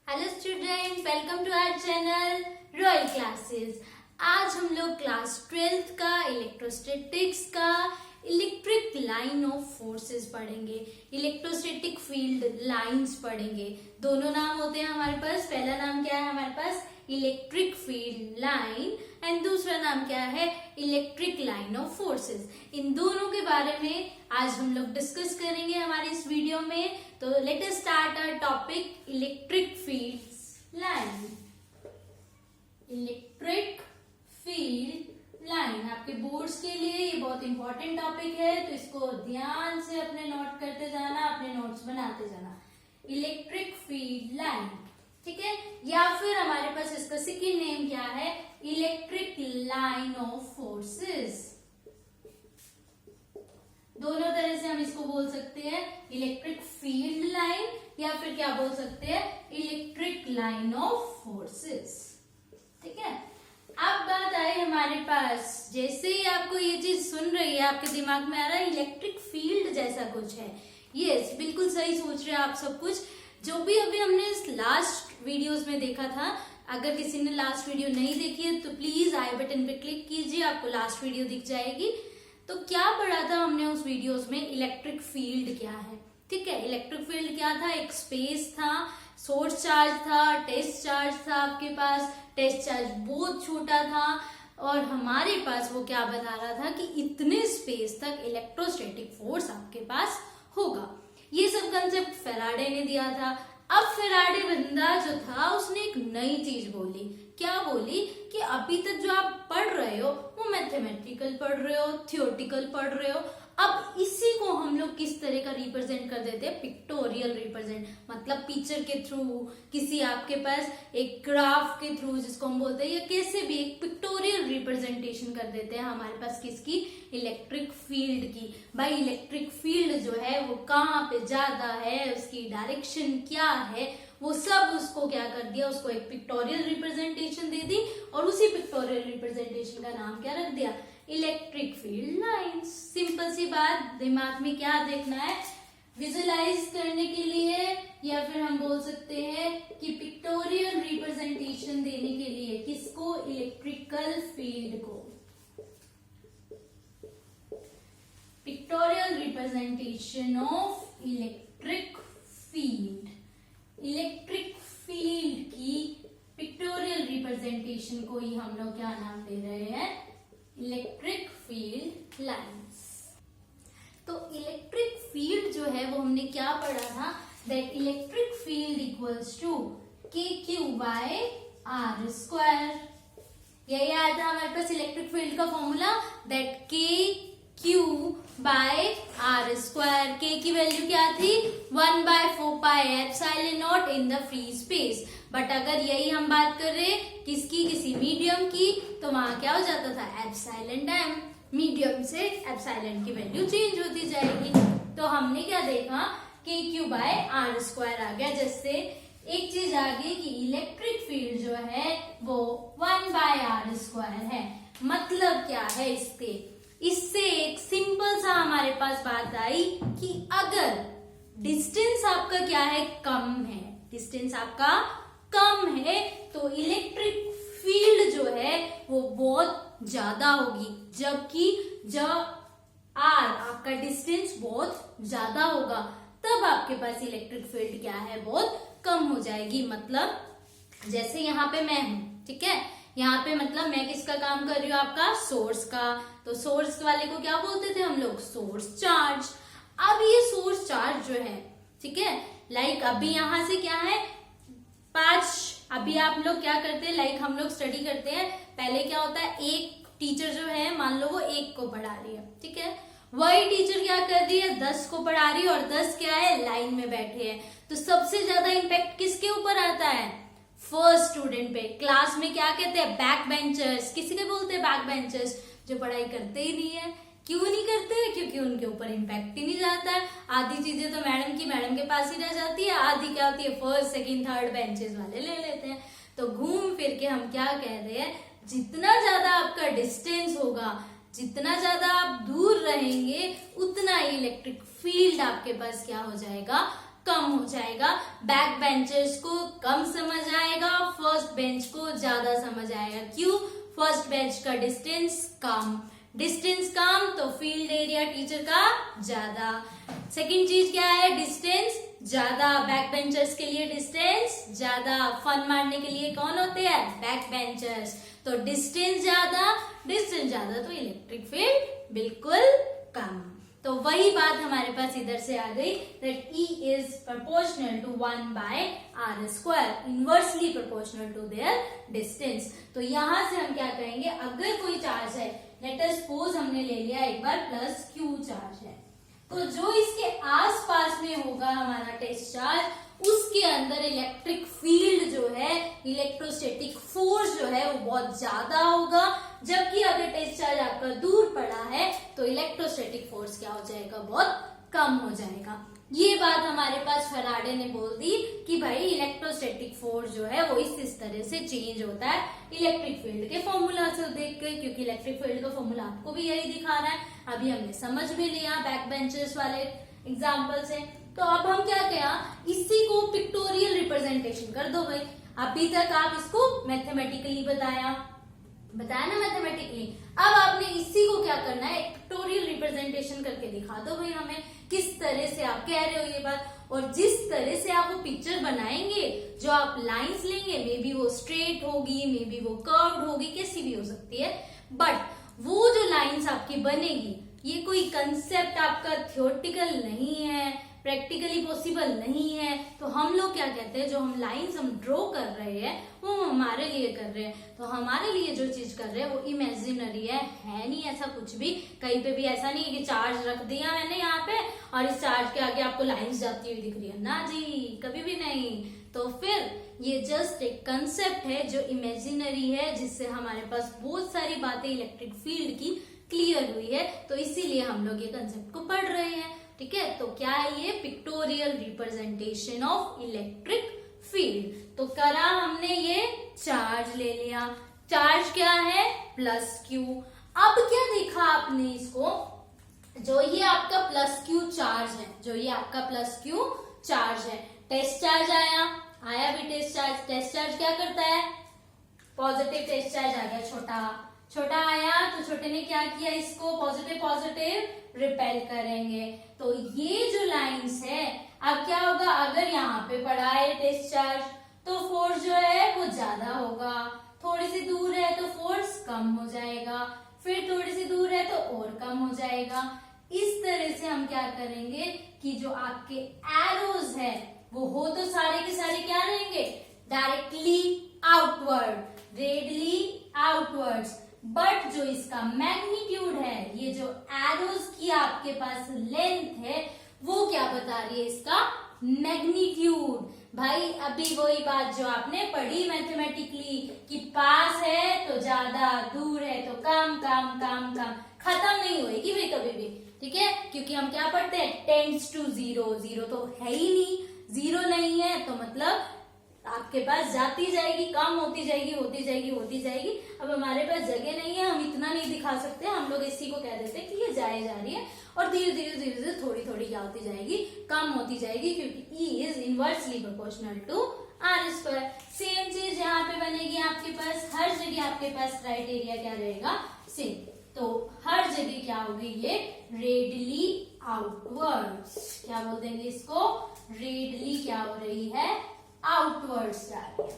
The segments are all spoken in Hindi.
Hello student, welcome to our channel Royal Classes. आज हम लोग क्लास 12th का इलेक्ट्रोस्टैटिक्स का इलेक्ट्रिक लाइन ऑफ फोर्सेस पढ़ेंगे, इलेक्ट्रोस्टैटिक फील्ड लाइंस पढ़ेंगे। दोनों नाम होते हैं हमारे पास। पहला नाम क्या है हमारे पास? इलेक्ट्रिक फील्ड लाइन एंड दूसरा नाम क्या है? Electric line of forces. इन दोनों के बारे में आज हम लोग डिस्कस करेंगे हमारे इस वीडियो में। तो let us start our topic electric field line. Electric field line आपके बोर्ड्स के लिए ये बहुत इंपॉर्टेंट टॉपिक है, तो इसको ध्यान से अपने नोट करते जाना, अपने नोट्स बनाते जाना। इलेक्ट्रिक फील्ड लाइन, ठीक है, या फिर हमारे पास इसका सेकेंड नेम क्या है? Electric line of forces. दोनों तरह से हम इसको बोल सकते हैं, इलेक्ट्रिक फील्ड लाइन या फिर क्या बोल सकते हैं? Electric line of forces. ठीक है, अब बात आई हमारे पास, जैसे ही आपको ये चीज सुन रही है आपके दिमाग में आ रहा है इलेक्ट्रिक फील्ड जैसा कुछ है। यस, बिल्कुल सही सोच रहे हैं आप सब कुछ। जो भी अभी हमने इस लास्ट वीडियोस में देखा था, अगर किसी ने लास्ट वीडियो नहीं देखी है तो प्लीज आई बटन पे क्लिक कीजिए, आपको लास्ट वीडियो दिख जाएगी। तो क्या पढ़ा था हमने उस वीडियोस में? इलेक्ट्रिक फील्ड क्या है। ठीक है, इलेक्ट्रिक फील्ड क्या था? एक स्पेस था, सोर्स चार्ज था, टेस्ट चार्ज था आपके पास। टेस्ट चार्ज बहुत छोटा था और हमारे पास वो क्या बता रहा था कि इतने स्पेस तक इलेक्ट्रोस्टैटिक फोर्स आपके पास होगा। ये सब कंसेप्ट फेराडे ने दिया था। अब फेराडे बंदा जो था उसने एक नई चीज बोली। क्या बोली? कि अभी तक जो आप पढ़ रहे हो वो मैथमेटिकल पढ़ रहे हो, थियोटिकल पढ़ रहे हो। अब इसी को हम लोग किस तरह का रिप्रेजेंट कर देते हैं? पिक्टोरियल रिप्रेजेंट, मतलब पिक्चर के थ्रू, किसी आपके पास एक ग्राफ के थ्रू जिसको हम बोलते हैं, या कैसे भी एक पिक्टोरियल रिप्रेजेंटेशन कर देते हैं हमारे पास किसकी? इलेक्ट्रिक फील्ड की। भाई इलेक्ट्रिक फील्ड जो है वो कहाँ पे ज्यादा है, उसकी डायरेक्शन क्या है, वो सब उसको क्या कर दिया? उसको एक पिक्टोरियल रिप्रेजेंटेशन दे दी और उसी पिक्टोरियल रिप्रेजेंटेशन का नाम क्या रख दिया? Electric field lines. सिंपल सी बात, दिमाग में क्या देखना है? विजुअलाइज करने के लिए, या फिर हम बोल सकते हैं कि पिक्टोरियल रिप्रेजेंटेशन देने के लिए। किसको? इलेक्ट्रिकल फील्ड को। Pictorial representation of electric field. Electric field की पिक्टोरियल रिप्रेजेंटेशन को ही हम लोग क्या नाम दे रहे हैं? Electric field lines. तो इलेक्ट्रिक फील्ड जो है वो हमने क्या पढ़ा था? That electric field equals to KQ by R square. यही आया था हमारे पास इलेक्ट्रिक फील्ड का formula, that KQ by R square. K की वैल्यू क्या थी? 1/4πε0 in the free space. But अगर यही हम बात कर रहे किसकी? किसी मीडियम की, तो वहां क्या हो जाता था? Epsilon time. मीडियम से एप्सिलॉन की वैल्यू चेंज होती जाएगी। तो हमने क्या देखा? KQ बाय R स्क्वायर आ गया। जिससे एक चीज आ गई कि इलेक्ट्रिक फील्ड जो है वो 1/R स्क्वायर है। मतलब क्या है इसके? इससे एक सिंपल सा हमारे पास बात आई कि अगर डिस्टेंस आपका क्या है? कम है। डिस्टेंस आपका कम है तो इलेक्ट्रिक फील्ड जो है वो बहुत ज्यादा होगी, जबकि जब R आपका डिस्टेंस बहुत ज्यादा होगा तब आपके पास इलेक्ट्रिक फील्ड क्या है? बहुत कम हो जाएगी। मतलब जैसे यहाँ पे मैं हूं, ठीक है, यहाँ पे मतलब मैं किसका काम कर रही हूँ? आपका सोर्स का। तो सोर्स वाले को क्या बोलते थे हम लोग? Source charge. अब ये सोर्स चार्ज जो है, ठीक है, लाइक अभी यहां से क्या है? 5। अभी आप लोग क्या करते हैं? लाइक हम लोग स्टडी करते हैं, पहले क्या होता है? एक टीचर जो है, मान लो वो 1 को पढ़ा रही है, ठीक है, वही टीचर क्या कर रही है? 10 को पढ़ा रही है और 10 क्या है? लाइन में बैठे हैं। तो सबसे ज्यादा इम्पैक्ट किसके ऊपर आता है? फर्स्ट स्टूडेंट पे। क्लास में क्या कहते हैं? Back benchers. किसी के बोलते हैं बैक बेंचर्स? जो पढ़ाई करते ही नहीं है। क्यों नहीं करते? क्योंकि उनके ऊपर इम्पैक्ट ही नहीं जाता है। आधी चीजें तो मैडम के पास ही रह जाती है, आधी क्या होती है? फर्स्ट सेकंड थर्ड बेंचेस वाले ले लेते हैं। तो घूम फिर के हम क्या कह रहे हैं? जितना ज्यादा आपका डिस्टेंस होगा, जितना ज्यादा आप दूर रहेंगे, उतना ही इलेक्ट्रिक फील्ड आपके पास क्या हो जाएगा? कम हो जाएगा, बैक बेंचर्स को कम समझ आएगा, फर्स्ट बेंच को ज्यादा समझ आएगा। क्यों? फर्स्ट बेंच का डिस्टेंस कम तो फील्ड एरिया टीचर का ज्यादा। सेकंड चीज क्या है? डिस्टेंस ज्यादा, बैक बेंचर्स के लिए डिस्टेंस ज्यादा। फन मारने के लिए कौन होते हैं? Back benchers. तो डिस्टेंस ज्यादा तो इलेक्ट्रिक फील्ड बिल्कुल कम। तो वही बात हमारे पास इधर से आ गई, that E is proportional to 1/r², inversely proportional to their distance. तो यहां से हम क्या कहेंगे, अगर कोई चार्ज है, लेट अस सपोज हमने ले लिया एक बार +q चार्ज है, तो जो इसके आसपास में होगा हमारा टेस्ट चार्ज, उसके अंदर इलेक्ट्रिक फील्ड जो है, इलेक्ट्रोस्टैटिक फोर्स जो है वो बहुत ज्यादा होगा। जबकि अगर टेस्ट चार्ज आपका दूर पड़ा है तो इलेक्ट्रोस्टैटिक फोर्स क्या हो जाएगा? बहुत कम हो जाएगा। ये बात हमारे पास फैराडे ने बोल दी कि भाई इलेक्ट्रोस्टैटिक फोर्स जो है वो इस तरह से चेंज होता है इलेक्ट्रिक फील्ड के फॉर्मूला से देख कर, क्योंकि इलेक्ट्रिक फील्ड का फॉर्मूला आपको भी यही दिखा रहा है। अभी हमने समझ भी लिया बैक बेंचर्स वाले एग्जाम्पल से। तो अब हम क्या किया, इसी को पिक्टोरियल रिप्रेजेंटेशन कर दो भाई। अभी तक आप इसको मैथमेटिकली बताया ना, मैथमेटिकली। अब आपने इसी को क्या करना है, पिक्टोरियल रिप्रेजेंटेशन करके दिखा दो भाई हमें, किस तरह से आप कह रहे हो ये बात। और जिस तरह से आप वो पिक्चर बनाएंगे, जो आप लाइंस लेंगे, मे बी वो स्ट्रेट होगी, मे बी वो कर्व्ड होगी, कैसी भी हो सकती है, बट वो जो लाइंस आपकी बनेगी, ये कोई कंसेप्ट आपका थ्योरेटिकल नहीं है, प्रैक्टिकली पॉसिबल नहीं है। तो हम लोग क्या कहते हैं, जो हम लाइंस हम ड्रॉ कर रहे हैं वो हमारे लिए कर रहे हैं। तो हमारे लिए जो चीज कर रहे हैं वो इमेजिनरी है नहीं ऐसा कुछ भी। कहीं पे भी ऐसा नहीं है कि चार्ज रख दिया मैंने यहाँ पे और इस चार्ज के आगे आपको लाइंस जाती हुई दिख रही है, ना जी, कभी भी नहीं। तो फिर ये जस्ट एक कंसेप्ट है जो इमेजिनरी है, जिससे हमारे पास बहुत सारी बातें इलेक्ट्रिक फील्ड की क्लियर हुई है। तो इसीलिए हम लोग ये कंसेप्ट को पढ़ रहे हैं, ठीक है। तो क्या है ये? Pictorial representation of electric field. तो करा हमने, ये चार्ज ले लिया, चार्ज क्या है? +q। अब क्या देखा आपने इसको, जो ये आपका +q चार्ज है, जो ये आपका +q चार्ज है, टेस्ट चार्ज आया भी टेस्ट चार्ज क्या करता है? पॉजिटिव टेस्ट चार्ज आ गया, छोटा आया तो छोटे ने क्या किया, इसको पॉजिटिव रिपेल करेंगे। तो ये जो लाइंस है, अब क्या होगा, अगर यहाँ पे पड़ा है टेस्ट चार्ज तो फोर्स जो है वो ज्यादा होगा, थोड़ी सी दूर है तो फोर्स कम हो जाएगा, फिर थोड़ी सी दूर है तो और कम हो जाएगा। इस तरह से हम क्या करेंगे कि जो आपके एरोज है वो हो तो सारे के सारे क्या रहेंगे? Directly outward, radially outwards. But जो इसका मैग्नीट्यूड है, ये जो एरोज की आपके पास लेंथ है, वो क्या बता रही है? इसका मैग्नीट्यूड। भाई अभी वही बात जो आपने पढ़ी मैथमेटिकली कि पास है तो ज्यादा, दूर है तो कम, खत्म नहीं होएगी भाई कभी भी, ठीक है। क्योंकि हम क्या पढ़ते हैं, टेंड्स टू 0, 0 तो है ही नहीं, 0 नहीं है तो मतलब आपके पास जाती जाएगी, कम होती जाएगी। अब हमारे पास जगह नहीं है, हम इतना नहीं दिखा सकते, हम लोग इसी को कह देते हैं कि ये जाए जा रही है और धीरे धीरे थोड़ी क्या होती जाएगी, कम होती जाएगी, क्योंकि E is inversely proportional to r²। Same चीज यहाँ पे बनेगी आपके पास, हर जगह आपके पास राइट एरिया क्या रहेगा? सेम। तो हर जगह क्या होगी? ये रेडियली आउटवर्ड्स, क्या बोल देंगे इसको? रेडियली क्या हो रही है? आउटवर्ड्स जा रही है,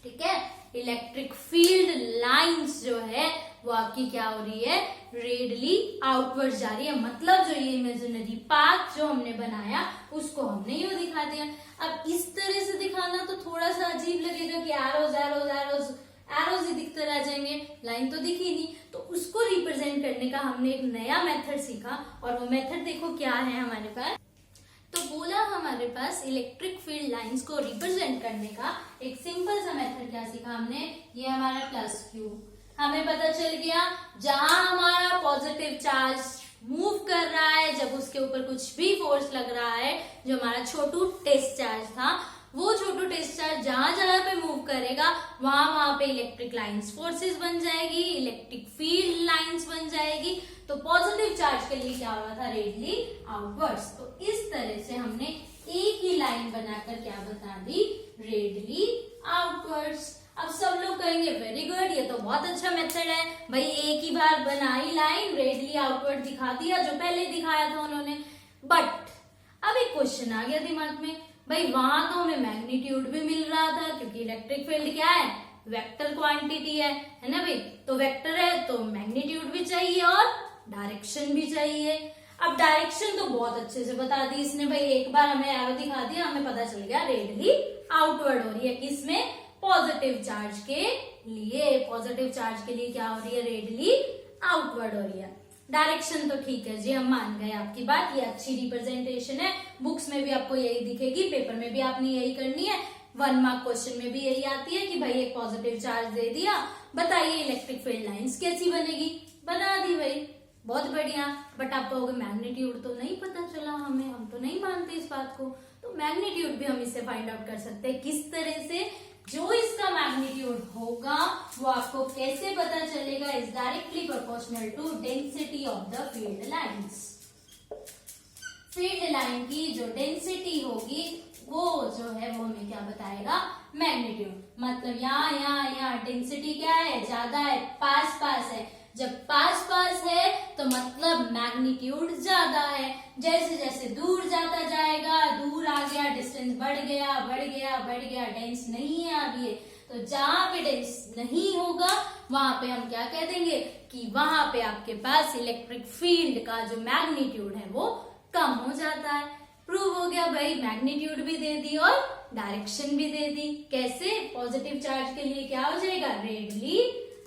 ठीक है। इलेक्ट्रिक फील्ड लाइंस जो है वो आपकी क्या हो रही है? रेडियली आउटवर्ड्स जा रही है। मतलब जो ये इमेजिनरी पाथ जो हमने बनाया उसको हमने यूं दिखा दिया। अब इस तरह से दिखाना तो थोड़ा सा अजीब लगेगा कि एरोज ही दिखते रह जाएंगे, लाइन तो दिखी नहीं। तो उसको रिप्रेजेंट करने का हमने एक नया मेथड सीखा, और वो मेथड देखो क्या है हमारे पास। तो बोला हमारे पास इलेक्ट्रिक फील्ड लाइंस को रिप्रेजेंट करने का एक सिंपल सा मेथड क्या सीखा हमने, ये हमारा +q। हमें पता चल गया जहां हमारा पॉजिटिव चार्ज मूव कर रहा है, जब उसके ऊपर कुछ भी फोर्स लग रहा है, जो हमारा छोटू टेस्ट चार्ज था, वो छोटू टेस्ट चार्ज जहां जहां पे मूव करेगा वहां पे इलेक्ट्रिक लाइंस फोर्सेस बन जाएगी, इलेक्ट्रिक फील्ड लाइंस बन जाएगी। तो पॉजिटिव चार्ज के लिए क्या हुआ था? Radially outwards. तो इस तरह से हमने एक ही लाइन बनाकर क्या बता दी, रेडली आउटवर्ड्स। अब सब लोग कहेंगे वेरी गुड, ये तो बहुत अच्छा मेथड है भाई, एक ही बार बनाई लाइन, रेडली आउटवर्ड दिखा दिया जो पहले दिखाया था उन्होंने। बट अब एक क्वेश्चन आ गया दिमाग में, भाई वहां तो हमें मैग्नीट्यूड भी मिल रहा था, क्योंकि इलेक्ट्रिक फील्ड क्या है, वेक्टर क्वांटिटी है ना भाई, तो वेक्टर है तो मैग्नीट्यूड भी चाहिए और डायरेक्शन भी चाहिए। अब डायरेक्शन तो बहुत अच्छे से बता दी इसने भाई, एक बार हमें एरो दिखा दिया, हमें पता चल गया रेडली आउटवर्ड हो रही है, किसमें, पॉजिटिव चार्ज के लिए। पॉजिटिव चार्ज के लिए क्या हो रही है, रेडली आउटवर्ड हो रही है। डायरेक्शन तो ठीक है जी, हम मान गए आपकी बात, ये अच्छी रिप्रेजेंटेशन है, बुक्स में भी आपको यही दिखेगी, पेपर में भी आपने यही करनी है, 1 मार्क क्वेश्चन में भी यही आती है कि भाई एक पॉजिटिव चार्ज दे दिया, बताइए इलेक्ट्रिक फील्ड लाइंस कैसी बनेगी, बना दी भाई, बहुत बढ़िया। बट आप कहोगे मैग्नीट्यूड तो नहीं पता चला हमें, हम तो नहीं मानते इस बात को। तो मैग्नीट्यूड भी हम इससे फाइंड आउट कर सकते हैं, किस तरह से, जो इसका मैग्नीट्यूड होगा वो आपको कैसे पता चलेगा, is directly proportional to density of the field lines. Field line की जो डेंसिटी होगी वो जो है वो हमें क्या बताएगा, मैग्नीट्यूड। मतलब यहाँ डेंसिटी क्या है, ज्यादा है, पास पास है, जब पास पास है तो मतलब मैग्नीट्यूड ज्यादा है। जैसे जैसे दूर जाता जाएगा, दूर आ गया, डिस्टेंस बढ़ गया बढ़ गया बढ़ गया, डेंस नहीं है अब ये, तो जहां पे डेंस नहीं होगा वहां पे हम क्या कह देंगे कि वहां पे आपके पास इलेक्ट्रिक फील्ड का जो मैग्नीट्यूड है वो कम हो जाता है। प्रूव हो गया भाई, मैग्नीट्यूड भी दे दी और डायरेक्शन भी दे दी। कैसे, पॉजिटिव चार्ज के लिए क्या हो जाएगा, रेडली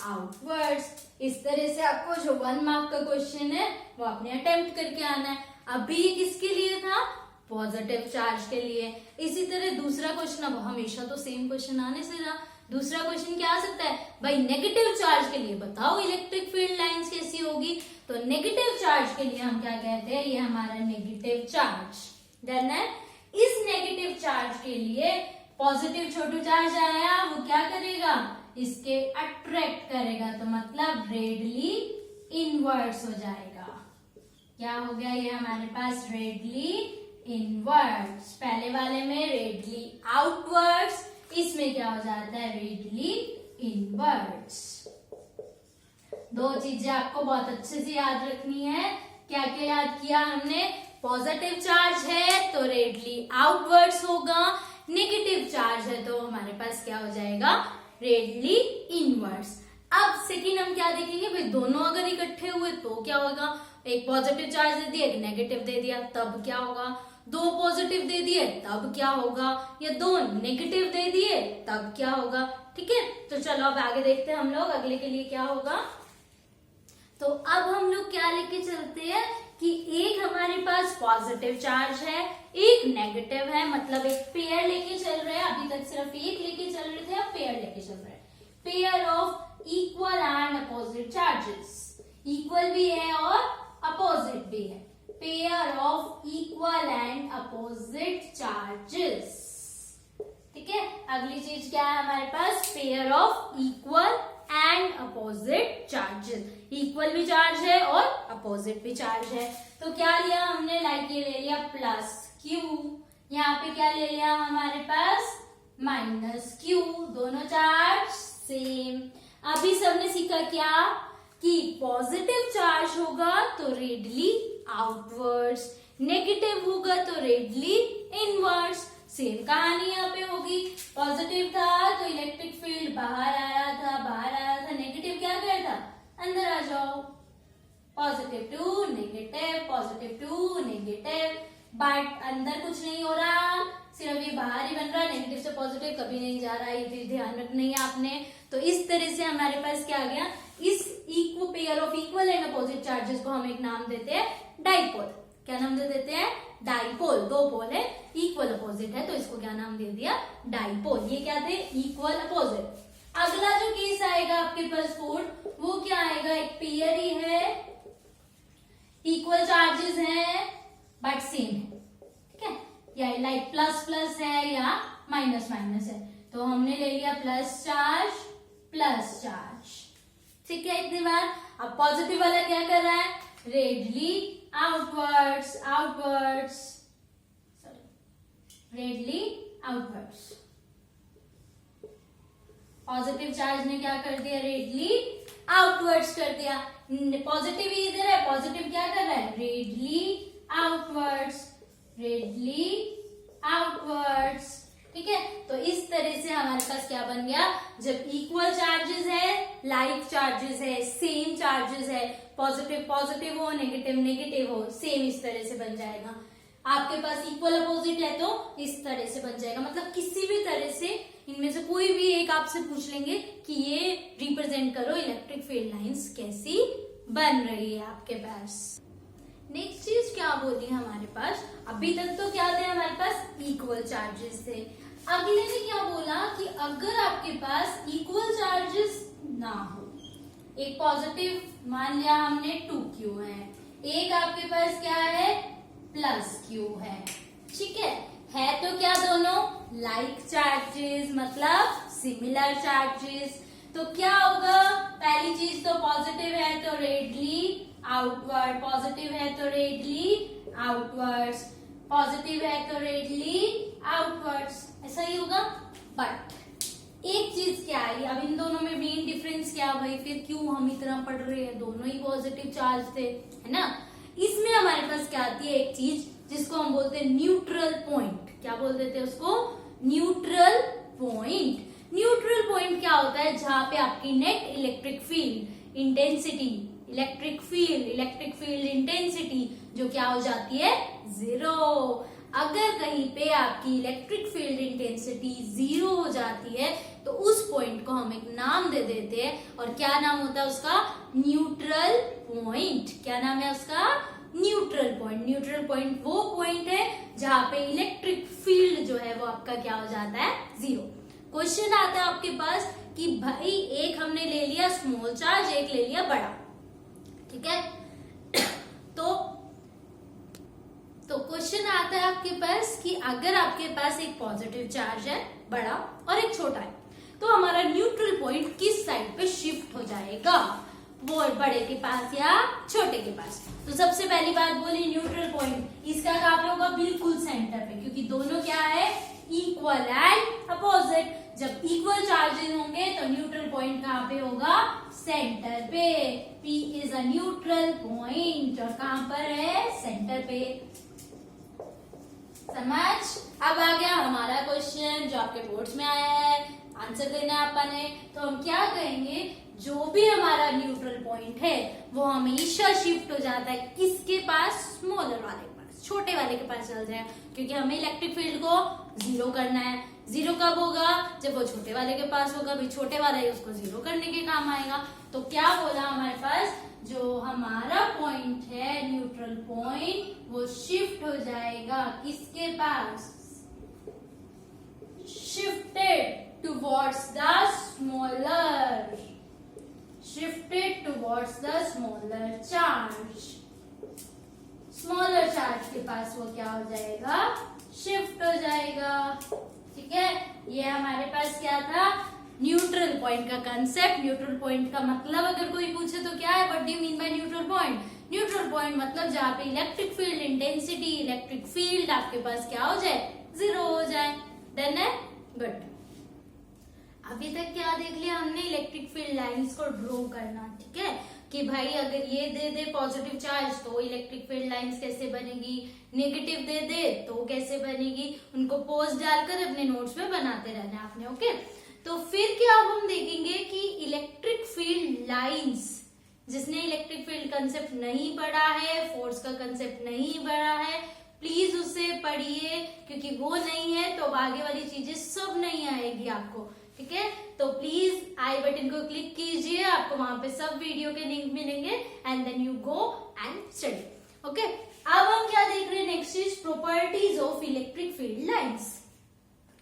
आउटवर्ड्स। इस तरह से आपको जो 1 मार्क का क्वेश्चन है वो आपने अटेम्प्ट करके आना है। अभी ये किसके लिए था, पॉजिटिव चार्ज के लिए। इसी तरह दूसरा क्वेश्चन, अब हमेशा तो सेम क्वेश्चन आने से रहा, दूसरा क्वेश्चन क्या आ सकता है, भाई नेगेटिव चार्ज के लिए बताओ इलेक्ट्रिक फील्ड लाइंस कैसी होगी। तो नेगेटिव चार्ज के लिए हम क्या कहते हैं, ये हमारा नेगेटिव चार्ज डन है। इस नेगेटिव चार्ज के लिए पॉजिटिव छोटू चार्ज आया, वो क्या करेगा, इसके अट्रैक्ट करेगा, तो मतलब रेडली इनवर्स हो जाएगा। क्या हो गया, ये हमारे पास रेडली इनवर्स। पहले वाले में रेडली आउटवर्ड्स, इसमें क्या हो जाता है, रेडली इनवर्स। दो चीजें आपको बहुत अच्छे से याद रखनी है। क्या क्या याद किया हमने, पॉजिटिव चार्ज है तो रेडली आउटवर्ड्स होगा, नेगेटिव चार्ज है तो हमारे पास क्या हो जाएगा, रेडली इनवर्स। अब सेकंड हम क्या देखेंगे, भाई दोनों अगर इकट्ठे हुए तो क्या होगा, एक पॉजिटिव चार्ज दे दिया, एक नेगेटिव दे दिया, तब क्या होगा, दो पॉजिटिव दे दिए तब क्या होगा, या दो नेगेटिव दे दिए तब क्या होगा। ठीक है, तो चलो अब आगे देखते हैं हम लोग अगले के लिए क्या होगा। तो अब हम लोग क्या लेके चलते हैं कि एक हमारे पास पॉजिटिव चार्ज है, एक नेगेटिव है, मतलब एक पेयर लेके चल रहे हैं। अभी तक सिर्फ एक लेके चल रहे थे, अब पेयर लेके चल रहे हैं। Pair of equal and opposite charges, equal भी है और अपोजिट भी है। Pair of equal and opposite charges, ठीक है। अगली चीज क्या है हमारे पास, pair of equal and opposite charges. Equal भी चार्ज है और अपोजिट भी चार्ज है। तो क्या लिया हमने, लाइक ये ले लिया प्लस क्यू, यहाँ पे क्या ले लिया हमारे पास माइनस क्यू, दोनों चार्ज सेम। अभी सबने सीखा क्या कि पॉजिटिव चार्ज होगा तो रेडली आउटवर्ड्स, नेगेटिव होगा तो रेडली इनवर्ड्स। सेम कहानी यहाँ पे होगी, पॉजिटिव था तो इलेक्ट्रिक फील्ड बाहर आ रहा था, नेगेटिव क्या कर रहा था, अंदर आ जाओ, positive to negative, positive to negative, but अंदर कुछ नहीं हो रहा, सिर्फ ये बाहर ही बन रहा है, नेगेटिव से पॉजिटिव कभी नहीं जा रहा है, ये ध्यान रखना है आपने। तो इस तरह से हमारे पास क्या आ गया, इस equal pair of equal and opposite charges को हम एक नाम देते हैं डाइपोल। क्या नाम दे देते हैं, डाइपोल। दो पोल है, इक्वल अपोजिट है, तो इसको क्या नाम दे दिया, डाइपोल। ये क्या थे, इक्वल अपोजिट। अगला जो केस आएगा आपके पास फोर्थ, वो क्या आएगा, एक पेयर ही है, इक्वल चार्जेस हैं बट सेम है, ठीक है, या लाइक प्लस प्लस है या माइनस माइनस है। तो हमने ले लिया प्लस चार्ज, ठीक है। इतनी बार अब पॉजिटिव वाला क्या कर रहा है, radially outwards, radially outwards. Positive charge ने क्या कर दिया, रेडली आउटवर्ड्स कर दिया। पॉजिटिव इधर है, पॉजिटिव क्या कर रहा है, रेडली आउटवर्ड्स, रेडली आउटवर्ड्स। ठीक है, तो इस तरह से हमारे पास क्या बन गया, जब इक्वल चार्जेस है, लाइक चार्जेस है, सेम चार्जेस है, पॉजिटिव पॉजिटिव हो, नेगेटिव नेगेटिव हो, सेम इस तरह से बन जाएगा। आपके पास इक्वल अपोजिट है तो इस तरह से बन जाएगा। मतलब किसी भी तरह से इनमें से कोई भी एक आपसे पूछ लेंगे कि ये रिप्रेजेंट करो इलेक्ट्रिक फील्ड लाइंस कैसी बन रही है आपके पास। नेक्स्ट चीज क्या बोली हमारे पास, अभी तक तो क्या थे हमारे पास, इक्वल चार्जेस थे। अगले ने क्या बोला कि अगर आपके पास इक्वल चार्जेस ना हो, एक पॉजिटिव मान लिया हमने 2q है, एक आपके पास क्या है +q है, ठीक है तो क्या दोनों लाइक चार्जेस, मतलब सिमिलर चार्जेस। तो क्या होगा, पहली चीज तो पॉजिटिव है तो रेडली आउटवर्ड, पॉजिटिव है तो रेडली आउटवर्ड्स, पॉजिटिव है तो रेडली आउटवर्ड्स, ऐसा ही होगा। बट एक चीज क्या आई, अब इन दोनों में मेन डिफरेंस क्या भाई, फिर क्यों हम इतना पढ़ रहे हैं, दोनों ही पॉजिटिव चार्ज थे, है ना। इसमें हमारे पास क्या आती है एक चीज जिसको हम बोलते हैं न्यूट्रल पॉइंट। क्या बोल देते हैं उसको, न्यूट्रल पॉइंट। न्यूट्रल पॉइंट क्या होता है, जहां पे आपकी net electric field intensity, electric field intensity जो क्या हो जाती है, 0। अगर कहीं पे आपकी इलेक्ट्रिक फील्ड इंटेंसिटी 0 हो जाती है तो उस पॉइंट को हम एक नाम दे देते हैं, और क्या नाम होता है उसका, न्यूट्रल पॉइंट। क्या नाम है उसका, न्यूट्रल पॉइंट। न्यूट्रल पॉइंट वो पॉइंट है जहां पे इलेक्ट्रिक फील्ड जो है वो आपका क्या हो जाता है, 0। क्वेश्चन आता है आपके पास कि भाई एक हमने ले लिया स्मॉल चार्ज, एक ले लिया बड़ा, ठीक है तो क्वेश्चन आता है आपके पास कि अगर आपके पास एक पॉजिटिव चार्ज है बड़ा और एक छोटा है, तो हमारा न्यूट्रल पॉइंट किस साइड पे शिफ्ट हो जाएगा, वो बड़े के पास या छोटे के पास। तो सबसे पहली बात बोली न्यूट्रल पॉइंट, इसका आप लोगों का बिल्कुल सेंटर पे, क्योंकि दोनों क्या है, इक्वल एंड अपोजिट। जब इक्वल चार्जेस होंगे तो न्यूट्रल पॉइंट कहाँ पे होगा, सेंटर पे। P is a neutral point, और कहां पर है, सेंटर पे। समझ, अब आ गया हमारा क्वेश्चन जो आपके बोर्ड्स में आया है, आंसर देना है अपन ने। तो हम क्या कहेंगे, जो भी हमारा न्यूट्रल पॉइंट है वो हमेशा शिफ्ट हो जाता है किसके पास, स्मॉलर वाले के पास, छोटे वाले के पास चल जाए, क्योंकि हमें इलेक्ट्रिक फील्ड को 0 करना है। 0 कब होगा, जब वो छोटे वाले के पास होगा, भी छोटे वाला ही उसको 0 करने के काम आएगा। तो क्या बोला हमारे पास, जो हमारा पॉइंट है न्यूट्रल पॉइंट, वो शिफ्ट हो जाएगा किसके पास, shifted towards the smaller, shifted towards the smaller charge. Smaller charge के पास वो क्या हो जाएगा, शिफ्ट हो जाएगा, ठीक है। ये हमारे पास क्या था, न्यूट्रल पॉइंट का कंसेप्ट। न्यूट्रल पॉइंट का मतलब अगर कोई पूछे तो क्या है, what do you mean by neutral point. Neutral point मतलब जहां पे electric field intensity, electric field आपके पास क्या हो जाए, 0 हो जाए। डन है, गुड। अभी तक क्या देख लिया हमने, इलेक्ट्रिक फील्ड लाइंस को ड्रॉ करना, ठीक है, कि भाई अगर ये दे दे पॉजिटिव चार्ज तो इलेक्ट्रिक फील्ड लाइंस कैसे बनेगी, नेगेटिव दे दे तो कैसे बनेगी, उनको पोज डालकर अपने नोट्स में बनाते रहना आपने, ओके। तो फिर क्या हम देखेंगे कि इलेक्ट्रिक फील्ड लाइंस, जिसने इलेक्ट्रिक फील्ड कंसेप्ट नहीं पढ़ा है, फोर्स का कंसेप्ट नहीं पढ़ा है, प्लीज उसे पढ़िए, क्योंकि वो नहीं है तो आगे वाली चीजें सब नहीं आएगी आपको, ठीक है। तो प्लीज आई बटन को क्लिक कीजिए, आपको वहां पे सब वीडियो के लिंक मिलेंगे, and then you go and study, okay. अब हम क्या देख रहे हैं, next is properties of electric field lines.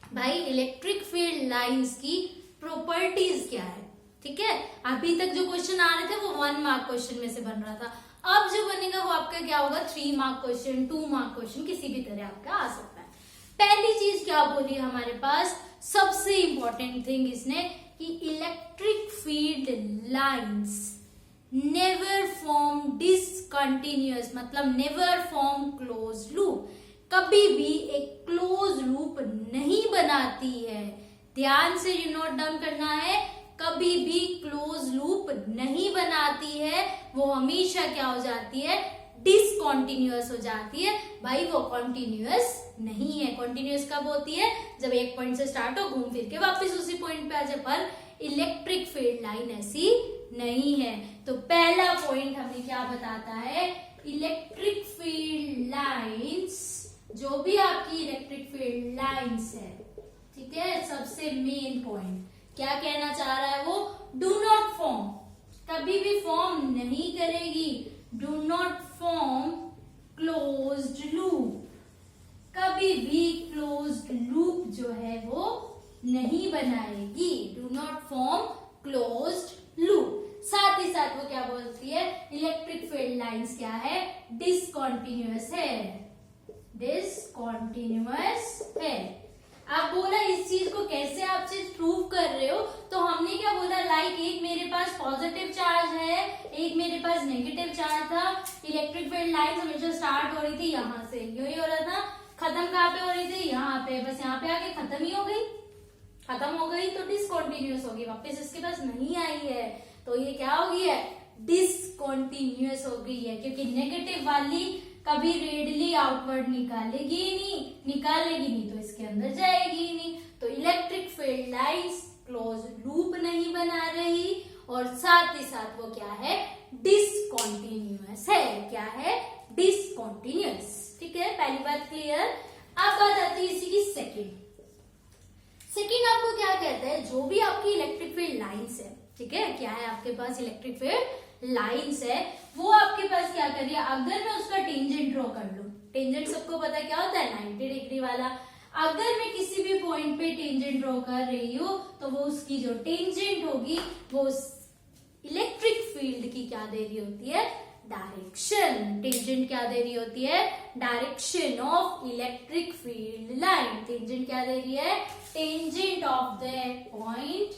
भाई इलेक्ट्रिक फील्ड लाइंस की प्रॉपर्टीज क्या है, ठीक है। अभी तक जो क्वेश्चन आ रहे थे वो 1 मार्क क्वेश्चन में से बन रहा था, अब जो बनेगा वो आपका क्या होगा, 3 मार्क क्वेश्चन, 2 मार्क क्वेश्चन, किसी भी तरह आपका आ सकता है। पहली चीज क्या बोली हमारे पास, सबसे इंपॉर्टेंट थिंग इसने, कि electric field lines never form discontinuous, मतलब नेवर फॉर्म क्लोज लूप। कभी भी एक क्लोज लूप नहीं बनाती है। ध्यान से ये नोट डाउन करना है, कभी भी क्लोज लूप नहीं बनाती है, वो हमेशा क्या हो जाती है, डिसकॉन्टिन्यूअस हो जाती है। भाई वो कॉन्टिन्यूअस नहीं है। कॉन्टिन्यूअस कब होती है, जब एक पॉइंट से स्टार्ट हो, घूम फिर के वापस उसी पॉइंट पे आ जाए। पर इलेक्ट्रिक फील्ड लाइन ऐसी नहीं है। तो पहला पॉइंट हमें क्या बताता है, इलेक्ट्रिक फील्ड लाइंस, जो भी आपकी इलेक्ट्रिक फील्ड लाइंस है, ठीक है, सबसे मेन पॉइंट क्या कहना चाह रहा है वो, डू नॉट फॉर्म, कभी भी फॉर्म नहीं करेगी, do not form closed loop, कभी भी क्लोज्ड लूप जो है वो नहीं बनाएगी, do not form closed loop. साथ ही साथ वो क्या बोलती है, इलेक्ट्रिक फील्ड लाइंस क्या है, डिसकॉन्टिन्यूअस है, डिसकॉन्टिन्यूअस है। आप बोला इस चीज को कैसे आप चीज प्रूव कर रहे हो, तो हमने क्या बोला, लाइक एक मेरे पास पॉजिटिव चार्ज है, एक मेरे पास नेगेटिव चार्ज था, इलेक्ट्रिक फील्ड लाइन हमेशा स्टार्ट हो रही थी यहाँ से, यूं ही हो रहा था, खत्म कहाँ पे हो रही थी, यहाँ पे, बस यहाँ पे आके खत्म ही हो गई, खत्म हो गई तो डिसकॉन्टिन्यूअस होगी, वापस इसके पास नहीं आई है, तो ये क्या हो गई है, डिसकॉन्टिन्यूअस हो गई है, क्योंकि नेगेटिव वाली कभी रेडली आउटवर्ड निकालेगी ही नहीं, निकालेगी नहीं तो इसके अंदर जाएगी ही नहीं। तो electric field lines close loop नहीं बना रही, और साथ ही साथ वो क्या है, डिसकॉन्टिन्यूअस है, क्या है, डिसकॉन्टिन्यूअस। ठीक है, पहली बात क्लियर। अब बात आती है इसी की सेकंड। सेकंड आपको क्या कहता है, जो भी आपकी इलेक्ट्रिक फील्ड लाइंस है, ठीक है, क्या है आपके पास इलेक्ट्रिक फील्ड लाइंस है, वो आपके पास क्या कर रही है, अगर मैं उसका टेंजेंट ड्रॉ कर लूं, टेंजेंट सबको पता है क्या होता है, 90 डिग्री वाला, अगर मैं किसी भी पॉइंट पे टेंजेंट ड्रॉ कर रही हूं, तो वो उसकी जो टेंजेंट होगी वो इलेक्ट्रिक फील्ड की क्या दे रही होती है, डायरेक्शन। टेंजेंट क्या दे रही होती है, direction of electric field line. Tangent क्या दे रही है, tangent of the point,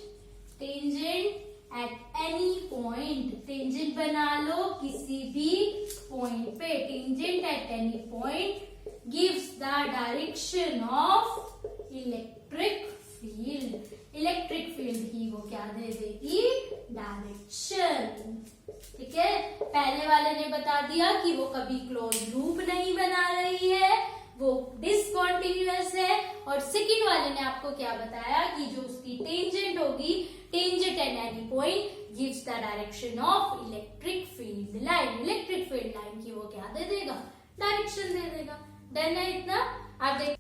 tangent at any point, tangent बना लो किसी भी पॉइंट पे, tangent at any point gives the direction of electric field. Electric field की वो क्या दे देगी, डायरेक्शन। ठीक है, पहले वाले ने बता दिया कि वो कभी क्लोज लूप नहीं बना रही है, वो डिसकॉन्टिन्यूअस है, और सेकंड वाले ने आपको क्या बताया कि जो उसकी टेंजेंट होगी, tangent at any point gives the direction of electric field line. Electric field line की वो क्या दे देगा, डायरेक्शन दे देगा। डन है इतना, आप देख।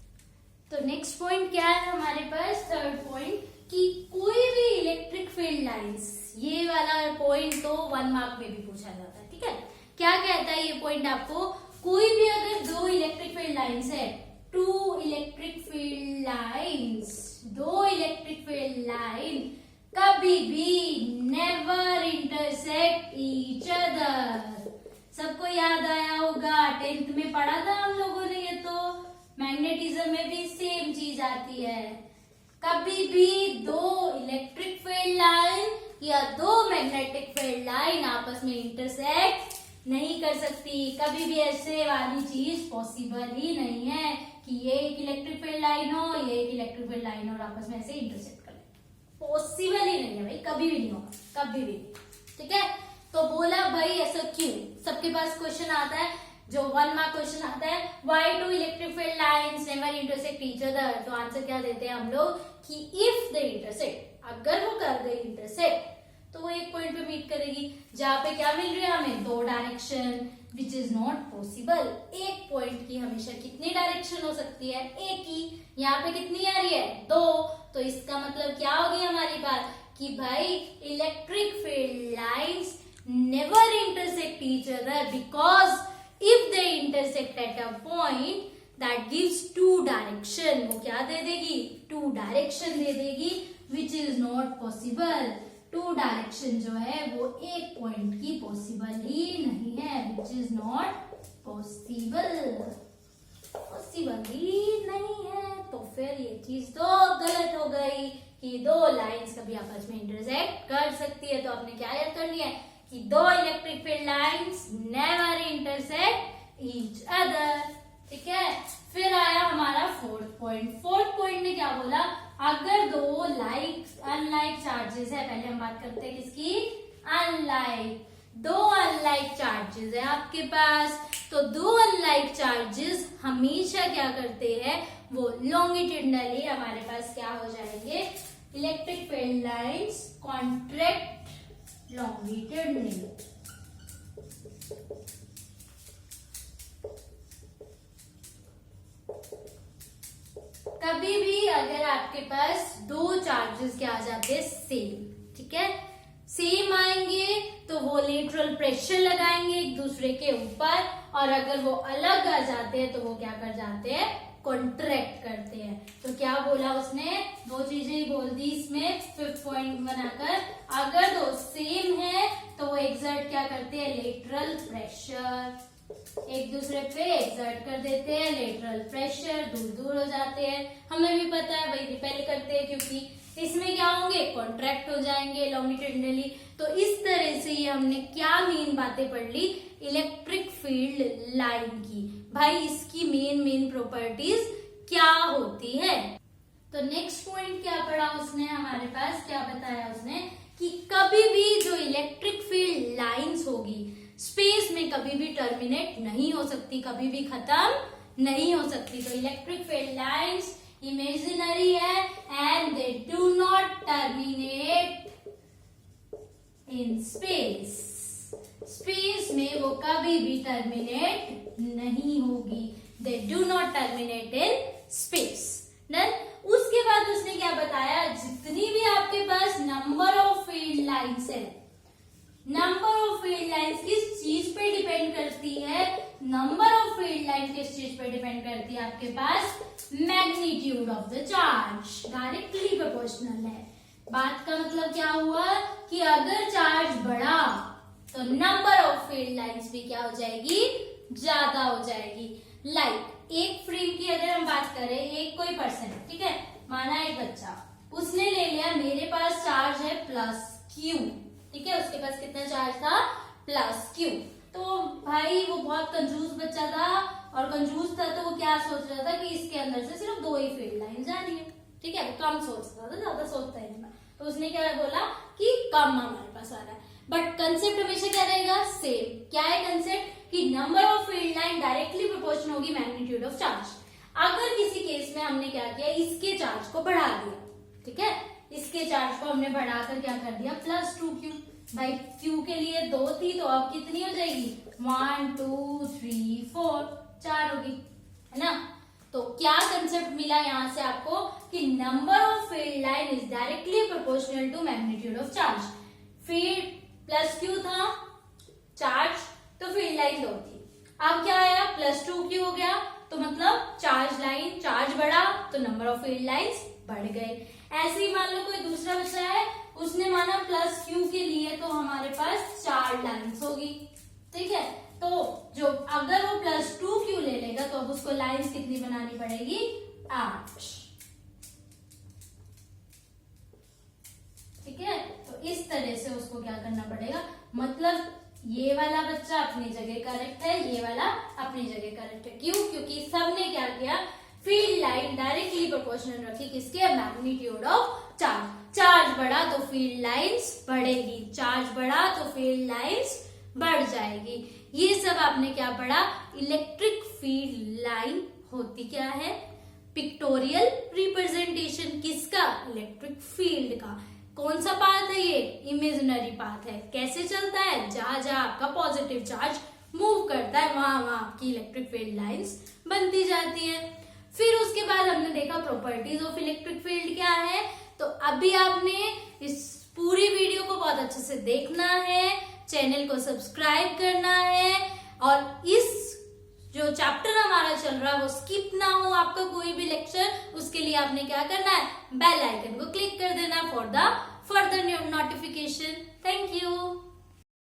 तो नेक्स्ट पॉइंट क्या है हमारे पास, थर्ड पॉइंट, कि कोई भी इलेक्ट्रिक फील्ड लाइंस, ये वाला पॉइंट तो 1 मार्क में भी पूछा जाता है। ठीक है, क्या कहता है ये पॉइंट आपको, कोई भी अगर दो इलेक्ट्रिक फील्ड लाइंस है, टू इलेक्ट्रिक फील्ड लाइंस, दो इलेक्ट्रिक फील्ड लाइन कभी भी नेवर इंटरसेक्ट ईच अदर। सबको याद आया होगा, 10th में पढ़ा था हम लोगों ने, ये तो मैग्नेटिज्म में भी सेम चीज आती है। कभी भी दो इलेक्ट्रिक फील्ड लाइन या दो मैग्नेटिक फील्ड लाइन आपस में इंटरसेक्ट नहीं कर सकती, कभी भी ऐसे वाली चीज पॉसिबल ही नहीं है कि ये एक इलेक्ट्रिक फील्ड लाइन हो, ये एक इलेक्ट्रिक फील्ड लाइन और आपस में ऐसे इंटरसेक्ट कर, पॉसिबल ही नहीं है भाई, कभी भी नहीं होगा, कभी भी नहीं। ठीक है, तो बोला भाई ऐसा क्यों, सबके पास क्वेश्चन आता है, जो 1 मार्क क्वेश्चन आता है, why do electric field lines never intersect each other. तो आंसर क्या देते हैं हम लोग कि इफ दे इंटरसेक्ट, अगर वो कर गई इंटरसेक्ट तो वो एक पॉइंट पे मीट करेगी, जहां पे क्या मिल रही है हमें, दो direction, which is not possible. एक पॉइंट की हमेशा कितनी डायरेक्शन हो सकती है, एक ही, यहाँ पे कितनी आ रही है, दो। तो इसका मतलब क्या होगी हमारी बात कि भाई electric field lines never intersect each other, because if they intersect at a point that gives two direction, वो क्या दे देगी, two direction दे देगी, which is not possible। two direction जो है वो एक पॉइंट की पॉसिबल ही नहीं है, which is not possible, possible ही नहीं है। तो फिर ये चीज तो गलत हो गई कि दो लाइंस कभी आपस में इंटरसेक्ट कर सकती है। तो आपने क्या याद करनी है कि दो electric field lines never intersect each other. ठीक है, फिर आया हमारा फोर्थ पॉइंट। फोर्थ पॉइंट में क्या बोला, अगर दो अनलाइक चार्जेस है, पहले हम बात करते हैं किसकी, अनलाइक, दो अनलाइक चार्जेस है आपके पास, तो दो अनलाइक चार्जेस हमेशा क्या करते हैं, वो लॉन्गिट्यूडनली हमारे पास क्या हो जाएंगे, electric field lines contract longitudinally. कभी भी अगर आपके पास दो चार्जेस क्या आ जाते हैं, सेम, ठीक है, सेम आएंगे तो वो लेटरल प्रेशर लगाएंगे एक दूसरे के ऊपर, और अगर वो अलग आ जाते हैं तो वो क्या कर जाते हैं, कॉन्ट्रैक्ट करते हैं। तो क्या बोला उसने, दो चीजें ही बोल दी इसमें फिफ्थ पॉइंट बनाकर, अगर दो सेम है तो वो एक्सर्ट क्या करते हैं, लेटरल प्रेशर, एक दूसरे पे एक्सर्ट कर देते हैं, लेटरल प्रेशर, दूर दूर हो जाते हैं। हमें भी पता है, वही रिपेल करते हैं, क्योंकि इसमें क्या होंगे, कॉन्ट्रैक्ट हो जाएंगे लॉन्गिट्यूडनली। तो इस तरह से ये हमने क्या मेन बातें पढ़ ली इलेक्ट्रिक फील्ड लाइन की। भाई इसकी मेन प्रॉपर्टीज क्या होती है। तो नेक्स्ट पॉइंट क्या पढ़ा उसने, हमारे पास क्या बताया उसने, कि कभी भी जो इलेक्ट्रिक फील्ड लाइंस होगी स्पेस में कभी भी टर्मिनेट नहीं हो सकती, कभी भी खत्म नहीं हो सकती। तो इलेक्ट्रिक फील्ड लाइंस इमेजिनरी है and they do not terminate in space, space में वो कभी भी टर्मिनेट नहीं होगी, they do not terminate in space. Then उसके बाद उसने क्या बताया, जितनी भी आपके पास नंबर ऑफ फील्ड लाइंस है, नंबर ऑफ फील्ड लाइंस किस चीज पे डिपेंड करती है, नंबर ऑफ फील्ड लाइन किस चीज पे डिपेंड करती है, आपके पास magnitude of the charge, directly proportional है। बात का मतलब क्या हुआ कि अगर चार्ज बढ़ा तो नंबर ऑफ फील्ड लाइंस भी क्या हो जाएगी, ज्यादा हो जाएगी। लाइक एक फ्रेम की अगर हम बात करें, एक कोई पर्सन, ठीक है, माना एक बच्चा, उसने ले लिया, मेरे पास चार्ज है प्लस क्यू, ठीक है, उसके पास कितना चार्ज था, प्लस क्यू। तो भाई वो बहुत कंजूस बच्चा था, और कंजूस था तो वो क्या सोच रहा था कि इसके अंदर से सिर्फ दो ही फील्ड लाइन जा रही है, ठीक है, वो कम सोचता था, ज्यादा सोचता ही नहीं था। तो उसने क्या बोला कि कम हमारे पास आ रहा है, बट कंसेप्ट हमेशा क्या रहेगा, सेम। क्या है कंसेप्ट, कि number of field line directly proportional होगी मैग्नीट्यूड ऑफ चार्ज। अगर किसी केस में हमने क्या किया, इसके चार्ज को बढ़ा दिया, ठीक है, इसके चार्ज को हमने बढ़ाकर क्या कर दिया, प्लस 2q। भाई q के लिए 2 थी तो अब कितनी हो जाएगी, 1 2 3 4, 4 होगी, है ना। तो क्या कंसेप्ट मिला यहां से आपको, कि number of field line is directly proportional to magnitude of charge. Field plus q था चार्ज, तो फील्ड लाइन 2 थी, अब क्या आया, प्लस 2q हो गया, तो मतलब चार्ज बढ़ा तो नंबर ऑफ फील्ड लाइंस बढ़ गए। ऐसे ही मान लो कोई दूसरा बच्चा है, उसने माना प्लस क्यू के लिए, तो हमारे पास 4 लाइंस होगी, ठीक है। तो जो अगर वो प्लस 2q ले लेगा तो अब उसको लाइंस कितनी बनानी पड़ेगी, 8, ठीक है। तो इस तरह से उसको क्या करना पड़ेगा, मतलब ये वाला बच्चा अपनी जगह करेक्ट है, ये वाला अपनी जगह करेक्ट है। क्यों, क्योंकि सबने क्या किया, फील्ड लाइन डायरेक्टली प्रोपोर्शनल रखी किसके, मैग्नीट्यूड ऑफ चार्ज। चार्ज बढ़ा तो फील्ड लाइंस बढ़ेगी, चार्ज बढ़ा तो फील्ड लाइंस बढ़ जाएगी। ये सब आपने क्या पढ़ा, इलेक्ट्रिक फील्ड लाइन होती क्या है, पिक्टोरियल रिप्रेजेंटेशन किसका, इलेक्ट्रिक फील्ड का। कौन सा पाथ है ये, इमेजिनरी पाथ है। कैसे चलता है, जहां जहां आपका पॉजिटिव चार्ज मूव करता है वहां वहां आपकी इलेक्ट्रिक फील्ड लाइंस बनती जाती है। फिर उसके बाद हमने देखा प्रॉपर्टीज ऑफ इलेक्ट्रिक फील्ड क्या है। तो अभी आपने इस पूरी वीडियो को बहुत अच्छे से देखना है, चैनल को सब्सक्राइब करना है, और इस जो चैप्टर हमारा चल रहा है वो स्किप ना हो आपका कोई भी लेक्चर, उसके लिए आपने क्या करना है, बेल आइकन को क्लिक कर देना for the further notification. Thank you.